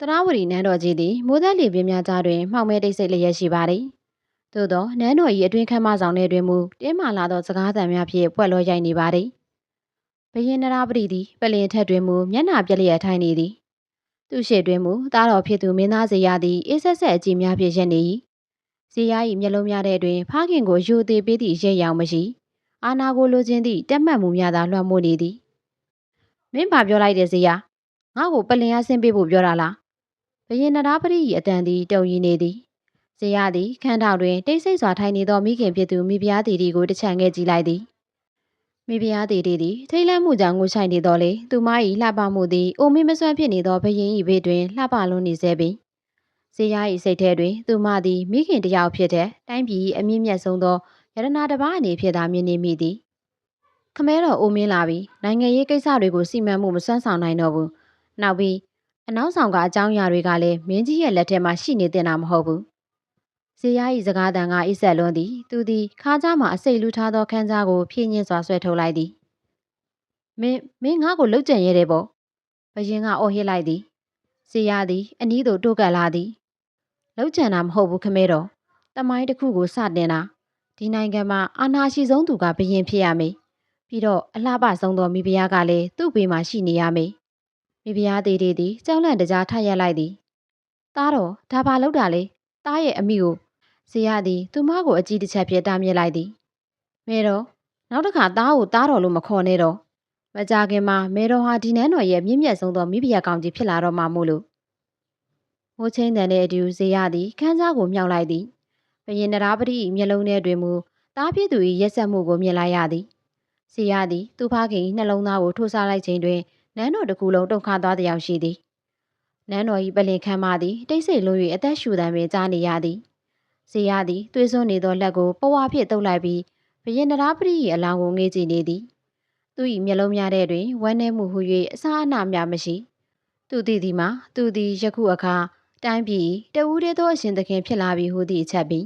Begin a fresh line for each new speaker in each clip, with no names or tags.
တရဝတီနန်းတော်ကြီးသည်မိုးသက်လေပြင်းများကြားတွင်မှောင်မဲတိတ်ဆိတ်လျက်ရှိပါသည်။သို့သောနန်းတော်၏အတွင်းခန်းမဆောင်ထဲတွင်မူတင်းမာလာသောစကားသံများဖြင့်ပွက်လောရိုက်နေပါသည်။ဘရင်နရပတိသည်ပလင်ထက်တွင်မူမျက်နှာပြက်လျက်ထိုင်နေသည်။သူရှိတွင်မူသားတော်ဖြစ်သူမင်းသားဇေယျသည်အေးဆက်ဆက်အကြည့်များဖြင့်ရက်နေ၏။ဇေယျ၏မျက်လုံးများထဲတွင်ဖခင်ကိုယိုသေးပေးသည့်ရဲရောင်မရှိ။အာနာကိုလိုချင်သည့်တက်မှတ်မှုများသာလွှမ်းမိုးနေသည်။မင်းဘာပြောလိုက်တယ်ဇေယျ။ငါ့ကိုပလင်အားဆင်းပေးဖို့ပြောတာလား။ဘရင်နရပတိ၏အတန်သည်တုံရီနေသည်။ဇေယျသည်ခန်းထောင်တွင်တိတ်ဆိတ်စွာထိုင်နေသောမိခင်ဖြစ်သူမိဖုရားတီတီကိုတစ်ချန်ငဲ့ကြည့်လိုက်သည်။မိဖုရားတီတီသည်ထိတ်လန့်မှုကြောင့်ငိုချိုင်နေတော်လေသူမ၏လှပမှုသည်အိုမင်းမစွမ်းဖြစ်နေသောဘရင်၏ဘေးတွင်လှပလွန်းနေစေပင်။ဇေယျ၏စိတ်ထဲတွင်သူမသည်မိခင်တစ်ယောက်ဖြစ်တဲ့တိုင်းပြည်၏အမြင့်မြတ်ဆုံးသောရတနာတစ်ပါးအနေဖြင့်သာမြင်နေမိသည်။ခမဲတော်အိုမင်းလာပြီနိုင်ငံရေးကိစ္စတွေကိုစီမံမှုမစွမ်းဆောင်နိုင်တော့ဘူး။နောက်ပြီးအနောက်ဆောင်ကအကြောင်းအရာတွေကလည်းမင်းကြီးရဲ့လက်ထဲမှာရှိနေတင်တာမဟုတ်ဘူး။ဇေယျ၏စကားသံကအိဆက်လွန်းသည်သူသည်ခါးကြားမှာအစိတ်လူထားသောခန်းကြားကိုဖြည့်ညှင်းစွာဆွဲထုတ်လိုက်သည်။မင်းငါ့ကိုလှုပ်ကြံရဲတယ်ပေါ့။ဘရင်ကအော်ဟစ်လိုက်သည်။ဇေယျသည်အနီးသို့တိုးကပ်လာသည်။လှုပ်ကြံတာမဟုတ်ဘူးခမဲတော်။တမိုင်းတစ်ခုကိုစတင်တာဒီနိုင်ငံမှာအာဏာရှိဆုံးသူကဘရင်ဖြစ်ရမယ်။ပြီးတော့အလှပဆုံးသောမိဖုရားကလည်းသူ့ဘေးမှာရှိနေရမယ်။မိဖုရားသေးသေးသည်ကြောက်လန့်တကြားထရက်လိုက်သည်။သားတော်ဒါဘာလုပ်တာလဲ။သားရဲ့အမိကိုဇေယျသည်သူမကိုအကြည့်တစ်ချက်ဖြင့်တားမြစ်လိုက်သည်။မဲတော်နောက်တစ်ခါသားကိုသားတော်လို့မခေါ်နဲ့တော့။မကြခင်မှာမဲတော်ဟာဒီနန်းတော်ရဲ့မြင့်မြတ်ဆုံးသောမိဖုရားကောင်ကြီးဖြစ်လာတော့မှမို့လို့။မိုးချင်းတန်တဲ့အတူဇေယျသည်ခန်းကြားကိုမြောက်လိုက်သည်။ဘရင်နရပတိ၏မျက်လုံးထဲတွင်မူသားဖြစ်သူ၏ရက်ဆက်မှုကိုမြင်လိုက်ရသည်။ဇေယျသည်သူဖခင်၏နှလုံးသားကိုထိုးဆလိုက်ခြင်းတွင်နန်းတော်တစ်ခုလုံးတုန်ခါသွားသည်အောင်ရှိသည်။နန်းတော်၏ပလင်ခမ်းမသည်တိတ်ဆိတ်လွန်း၍အသက်ရှူသံပင်ကြားနေရသည်။ဇေယျသည်သွေးစွန်းနေသောလက်ကိုပဝါဖြင့်တုပ်လိုက်ပြီးဘရင်နရပတိ၏အလောင်းကိုငေးကြည့်နေသည်။သူ၏မျက်လုံးများထဲတွင်ဝမ်းနည်းမှုဟု၍အစာအနှများမရှိ။သူသိသည်မှာသူသည်ယခုအခါတိုင်းပြည်တဦးတည်းသောအရှင်သခင်ဖြစ်လာပြီဟုသည့်အချက်ပင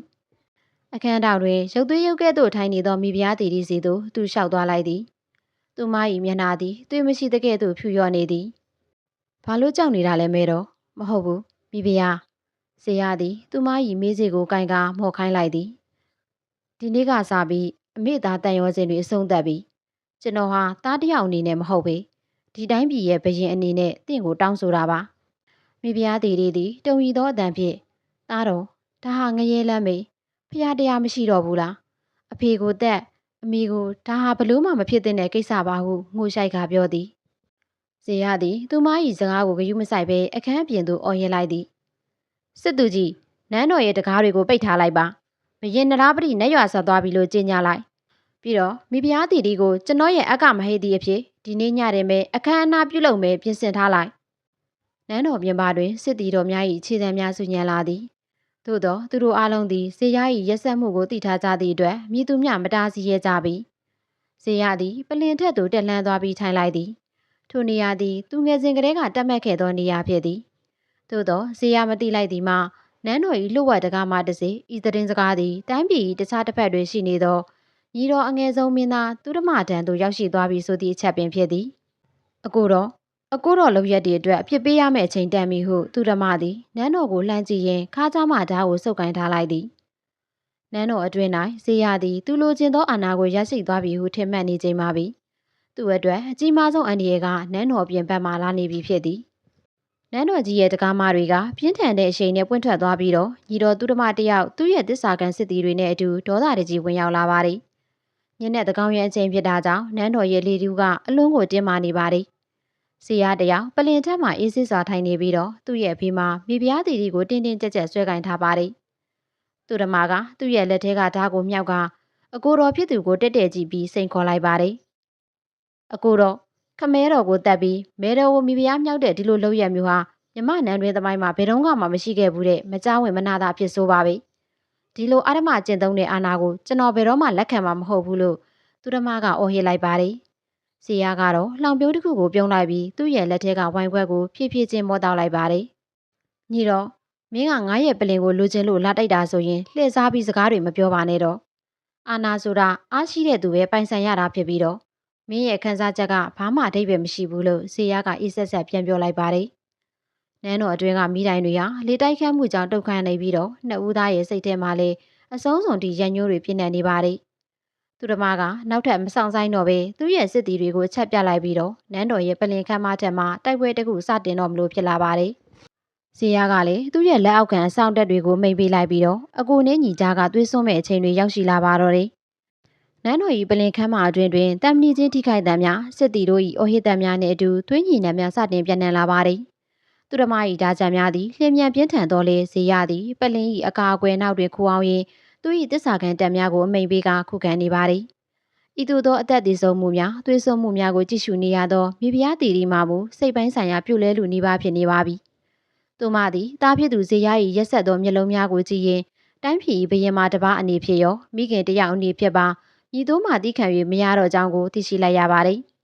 ်အခန်းထောင်တွင်ရုပ်သွေးရုပ်ကဲ့သို့ထိုင်နေသောမိဖုရားတီတီစီသို့သူလျှောက်သွားလိုက်သည်။သူမ၏မျက်နှာသည်သွေးမရှိသကဲ့သို့ဖြူလျော့နေသည်။ဘာလို့ကြောက်နေတာလဲမဲတော်မဟုတ်ဘူးမိဖုရားဇေယျသည်သူမ၏မေးစေကိုကင်ကားမော့ခိုင်းလိုက်သည်။ဒီနေ့ကစပြီးအမေသားတန်ရောခြင်းတွေအဆုံးသတ်ပြီ။ကျွန်တော်ဟာသားတစ်ယောက်အနေနဲ့မဟုတ်ပေဒီတိုင်းပြည်ရဲ့ဘရင်အနေနဲ့တင့်ကိုတောင်းဆိုတာပါ။မိဖုရားတီတီသည်တုံရီသောအတန်ဖြင့်သားတော်ဒါဟာငရဲလမ်းမေဖျားတရားမရှိတော့ဘူးလားအဖေကိုတက်အမေကိုဒါဟာဘလို့မှမဖြစ်တဲ့ကိစ္စပါဟုငိုရှိုက်ကပြောသည်ဇေယျသည်သူမ၏စကားကိုဂရုမစိုက်ဘဲအခန်းပြင်သို့အော်ရလိုက်သည်စစ်သူကြီးနန်းတော်ရဲ့တကားတွေကိုပိတ်ထားလိုက်ပါဘရင်နရပတိနတ်ရွာဆက်သွားပြီလို့ကြေညာလိုက်ပြီးတော့မိဖုရားတီတီကိုကျွန်တော်ရဲ့အကမဟိတ်သည့်အဖြစ်ဒီနေ့ညတင်ပဲအခမ်းအနားပြုလုပ်မယ်ပြင်ဆင်ထားလိုက်နန်းတော်ပြင်ပတွင်စစ်တီတော်များ၏ခြေတံများဆူညံလာသည်သို့သောသူတို့အားလုံးသည်ဇေယျ၏ရက်စက်မှုကိုသိထားကြသည့်အတွက်မြည်သူမျှမတားဆီးရဲကြပြီဇေယျသည်ပလင်ထက်သို့တက်လှမ်းသွားပြီးထိုင်လိုက်သည်ထိုနေရာသည်သူငယ်စဉ်ကတည်းကတက်မှတ်ခဲ့သောနေရာဖြစ်သည်သို့သောဇေယျမသိလိုက်သည်မှာနန်းတော်၏လှုပ်ဝက်တကားမှတစေဤသတင်းစကားသည်တိုင်းပြည်၏တခြားတစ်ဖက်တွင်ရှိနေသောညီတော်အငယ်ဆုံးမင်းသားသူဓမ္မထံသို့ရောက်ရှိသွားပြီဆိုသည့်အချက်ပင်ဖြစ်သည်အကိုတော်လောက်ရက်တည်းအတွက်အဖြစ်ပေးရမယ့်အချိန်တန်ပြီဟုသူဓမ္မသည်နန်းတော်ကိုလှမ်းကြည့်ရင်ခါးကြားမှဓာတ်ကိုစုပ်ကိုင်းထားလိုက်သည်နန်းတော်အတွင်း၌ဇေယျသည်သူလိုချင်သောအာဏာကိုရရှိသွားပြီဟုထင်မှတ်နေချိန်မှပြီသူအတွက်အကြီးမားဆုံးအန္တရာယ်ကနန်းတော်ပြင်ဘက်မှလာနေပြီဖြစ်သည်နန်းတော်ကြီးရဲ့တကားမတွေကပြင်းထန်တဲ့အရှိန်နဲ့ပွင့်ထွက်သွားပြီးတော့ညီတော်သူဓမ္မတယောက်သူ့ရဲ့တစ္ဆာကန်စစ်သည်တွေနဲ့အတူဒေါသတကြီးဝင်ရောက်လာပါသည်ညနေတကောင်ရဲ့အချိန်ဖြစ်တာကြောင့်နန်းတော်ရဲ့လေတူကအလွန်ကိုတင်းမာနေပါသည်ဇေယျတယောက်ပလင်ထက်မှအေးဆေးစွာထိုင်နေပြီးတော့သူ့ရဲ့အဖေမှာမိဖုရားတီတီကိုတင်းတင်းကြပ်ကြပ်ဆွဲကင်ထားပါသည်သူဓမ္မကသူ့ရဲ့လက်ထဲကဓာတ်ကိုမြောက်ကအကိုတော်ဖြစ်သူကိုတက်တက်ကြည့်ပြီးစိန်ခေါ်လိုက်ပါသည်အကိုတော်ခမဲတော်ကိုတက်ပြီးမဲတော်ကိုမိဖုရားမြောက်တဲ့ဒီလိုလုပ်ရမျိုးဟာမြမနန်းတွင်သမိုင်းမှာဘယ်တော့မှမရှိခဲ့ဘူးတဲ့မကြောက်ဝင်မနာတာဖြစ်ဆိုပါပဲဒီလိုအာဓမကျင့်သုံးတဲ့အာဏာကိုကျွန်တော်ဘယ်တော့မှလက်ခံမှာမဟုတ်ဘူးလို့သူဓမ္မကအော်ဟစ်လိုက်ပါသည်ဇေယျကတော့လှောင်ပြိုးတစ်ခုကိုပြုံးလိုက်ပြီးသူ့ရဲ့လက်ထဲကဝိုင်ခွက်ကိုဖြည်းဖြည်းချင်းမောတောက်လိုက်ပါတယ်။ညီတော်မင်းကငါရဲ့ပလင်ကိုလိုချင်လို့လာတိုက်တာဆိုရင်လှည့်စားပြီးစကားတွေမပြောပါနဲ့တော့။အာနာဆိုတာအားရှိတဲ့သူပဲပိုင်ဆိုင်ရတာဖြစ်ပြီးတော့မင်းရဲ့ခန်းစားချက်ကဘာမှအဓိပ္ပာယ်မရှိဘူးလို့ဇေယျကအေးဆက်ဆက်ပြန်ပြောလိုက်ပါတယ် နန်းတော်အတွင်းကမိတိုင်တွေဟာလေတိုက်ခတ်မှုကြောင့်တုတ်ခမ်းနေပြီးတော့နှစ်ဦးသားရဲ့စိတ်ထဲမှာလည်းအဆုံးစွန်ထိရန်ညိုးတွေပြည့်နေနေပါတယ်။သူဓမ္မကနောက်ထပ်မဆောင်ဆိုင်တော့ပဲသူ့ရဲ့စစ်တီတွေကိုချက်ပြလိုက်ပြီးတော့နန်းတော်ရဲ့ပလင်ခမ်းမထက်မှတိုက်ပွဲတစ်ခုစတင်တော့မလို့ဖြစ်လာပါတယ်။ဇေယျကလည်းသူ့ရဲ့လက်အောက်ခံအဆောင်တက်တွေကိုမိန်ပေးလိုက်ပြီးတော့အကိုနဲ့ညီကြားကသွေးစွန်းမဲ့အချိန်တွေရောက်ရှိလာပါတော့တယ်။နန်းတော်၏ပလင်ခမ်းမအတွင်းတွင်တမ်မဏီချင်းထိခိုက်တံများစစ်တီတို့၏အော်ဟစ်တံများနှင့်အတူသွေးညီနှံများစတင်ပြန့်နှံ့လာပါတယ်။သူဓမ္မ၏ဓာကြံများသည်လျင်မြန်ပြင်းထန်သောလေဇေယျသည်ပလင်၏အကာအကွယ်နောက်တွင်ခိုးအောင်ရင်သူ၏တစ္ဆာခံတံများကိုအမိန်ပေးကခုခံနေပါသည်။ဤသို့သောအသက်တည်ဆုံးမှုများသွေးစွန်းမှုများကိုကြည့်ရှုနေရသောမိဖုရားတီတီမှမူစိတ်ပိုင်းဆိုင်ရာပြုလဲလူနေပါဖြစ်နေပါပြီ။သူမသည်တားဖြစ်သူဇေယျ၏ရက်ဆက်သောမျက်လုံးများကိုကြည့်ရင်တိုင်းပြည်ဘရင်မတစ်ပါးအနေဖြင့်ရောမိခင်တယောက်အနေဖြင့်ပါညီတို့မှတိခံ၍မရတော့ကြောင်းကိုသိရှိလိုက်ရပါတယ်။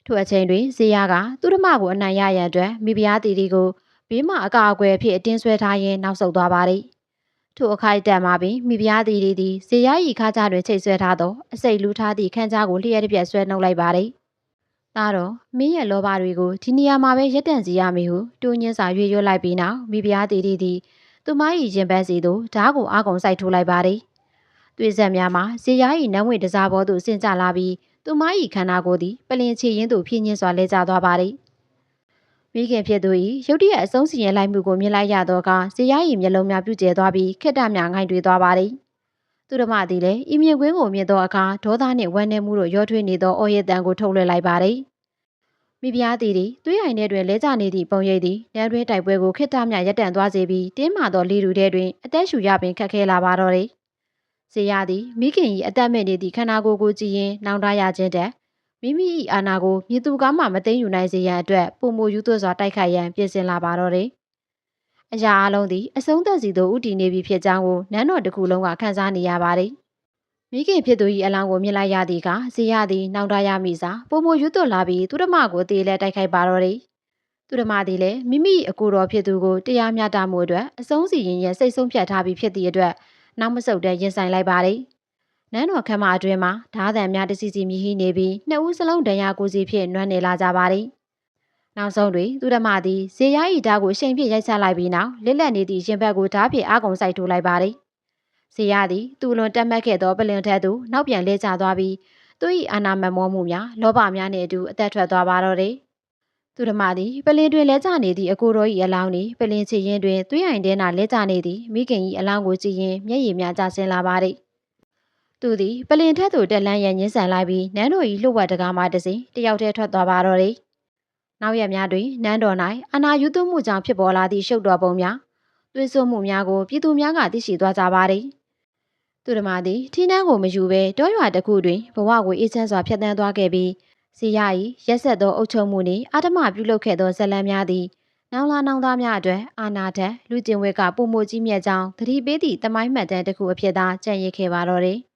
ထိုအချိန်တွင်ဇေယျကသူဓမ္မကိုအနိုင်ရရန်အတွက်မိဖုရားတီတီကိုဘေးမှအကာအကွယ်အဖြစ်အတင်းဆွဲထားရင်းနောက်ဆုတ်သွားပါတယ်။ထိုအခိုက်အတန့်မှာပင်မိဖုရားတီတီသည်ဇေယျ၏ခါးကြားတွင်ချိတ်ဆွဲထားသောအစိတ်လူးထားသည့်ခန်းကြားကိုလျှက်တစ်ပြက်ဆွဲနှုတ်လိုက်ပါတယ်။ဒါတော့မင်းရဲ့လောဘတွေကိုဒီနေရာမှာပဲရပ်တန့်စီရမည်ဟုတူးညင်းစာရွေ့ရွတ်လိုက်ပြီးနောက်မိဖုရားတီတီသည်သူမ၏ရင်ပန်းစီသို့ဓားကိုအာကုံစိုက်ထိုးလိုက်ပါတယ်။သွေးဆက်များမှာဇေယျ၏နန်းဝင်တစားပေါ်သို့ဆင်ကျလာပြီးသူမ၏ခန္ဓာကိုယ်သည်ပလင်ချီရင်းသို့ဖြင်းညင်းစွာလဲကျသွားပါတယ်။မိခင်ဖြစ်သူ၏ရုတ်တရက်အဆုံးစီရင်လိုက်မှုကိုမြင်လိုက်ရသောအခါဇေယျ၏မျက်လုံးများပြုကျဲသွားပြီးခိတ္တမြငိုင်းတွေသွားပါတယ်။သူဓမ္မသည်လည်းဤမြင်ကွင်းကိုမြင်သောအခါဒေါသနှင့်ဝမ်းနည်းမှုတို့ရောထွေးနေသောအော်ရည်တန်ကိုထုတ်လွှင့်လိုက်ပါတယ်။မိဖုရားသည်သွေးအိုင်ထဲတွင်လဲကျနေသည့်ပုံရိပ်သည်နန်းတွင်တိုက်ပွဲကိုခိတ္တမြရပ်တန့်သွားစေပြီးတင်းမာသောလေတူထဲတွင်အသက်ရှူရပင်ခက်ခဲလာပါတော့တယ်။ဇေယျသည်မိခင်၏အသက်မဲ့နေသည့်ခန္ဓာကိုယ်ကိုကြည့်ရင်နှောင်တရခြင်းတက်မိမိ၏အာဏာကိုမြည်သူကားမှမသိမ်းယူနိုင်စေရန်အတွက်ပုံမူယူသွစွာတိုက်ခိုက်ရန်ပြင်ဆင်လာပါတော့တယ်။အရာအလုံးသည်အဆုံးသက်စီသို့ဥတည်နေပြီဖြစ်ကြောင်းကိုနန်းတော်တစ်ခုလုံးကခန်းစားနေရပါတယ်။မိခင်ဖြစ်သူ၏အလောင်းကိုမြင်လိုက်ရသည့်အခါဇေယျသည်နှောင်တရမိစာပုံမူယူသွလာပြီးသူဓမ္မကိုအသေးလဲတိုက်ခိုက်ပါတော့တယ်။သူဓမ္မသည်လည်းမိမိအကိုတော်ဖြစ်သူကိုတရားမျှတမှုအတွက်အဆုံးစီရင်ရဲ့စိတ်ဆုံးဖြတ်ထားပြီးဖြစ်သည့်အတွက်နောက်မဆုတ်တဲ့ရင်ဆိုင်လိုက်ပါတယ်။နန်းတော်ခမ်းမအတွင်းမှာဓားသံများတစီစီမြည်ဟိနေပြီးနှစ်ဦးစလုံးဒဏ်ရာကိုစီဖြင့်နွမ်းနေလာကြပါတယ်။နောက်ဆုံးတွင်သူဓမ္မသည်ဇေယျ၏ဓာတ်ကိုရှိန်ဖြင့်ရိုက်ချလိုက်ပြီးနောက်လစ်လက်နေသည့်ရင်ဘတ်ကိုဓာတ်ဖြင့်အာကုံစိုက်ထိုးလိုက်ပါတယ်။ဇေယျသည်သူ့လွန်တက်မှတ်ခဲ့သောပလင်ထက်သို့နောက်ပြန်လဲကျသွားပြီးသူ၏အာဏာမမောမှုများလောဘများနှင့်အတူအသက်ထွက်သွားပါတော့တယ်။သူဓမ္မသည်ပလင်တွင်လဲကျနေသည့်အကိုတော်၏အလောင်းသည်ပလင်ချီရင်တွင်သွေးအိုင်ထဲ၌လဲကျနေသည့်မိခင်၏အလောင်းကိုကြည့်ရင်မျက်ရည်များကျဆင်းလာပါသည်။သူသည်ပလင်ထက်သို့တက်လန်းရန်ညှင်းဆန်လိုက်ပြီးနန်းတော်၏လှုပ်ဝက်တကားမှတစဉ်တယောက်တည်းထွက်သွားပါတော့တယ်။နောက်ရက်များတွင်နန်းတော်၌အာဏာယူသွမှုကြောင့်ဖြစ်ပေါ်လာသည့်ရှုပ်တော်ပုံများသွေးစွန်းမှုများကိုပြည်သူများကသိရှိသွားကြပါသည်။သူဓမ္မသည်ထင်းနှန်းကိုမယူဘဲတောရွာတစ်ခုတွင်ဘဝကိုအေးချမ်းစွာဖျက်ဆီးသွားခဲ့ပြီးဇေယျ၏ရက်ဆက်သောအုပ်ချုပ်မှုနှင့်အာဓမပြုလုပ်ခဲ့သောဇလံများသည်နောင်လာနောင်သားများအတွက်အာဏာထက်လူကျင်ဝဲကပုံမကြီးမြတ်ကြောင်းသတိပေးသည့်တမိုင်းမှတ်တမ်းတစ်ခုအဖြစ်သာကြံ့ရစ်ခဲ့ပါတော့တယ်။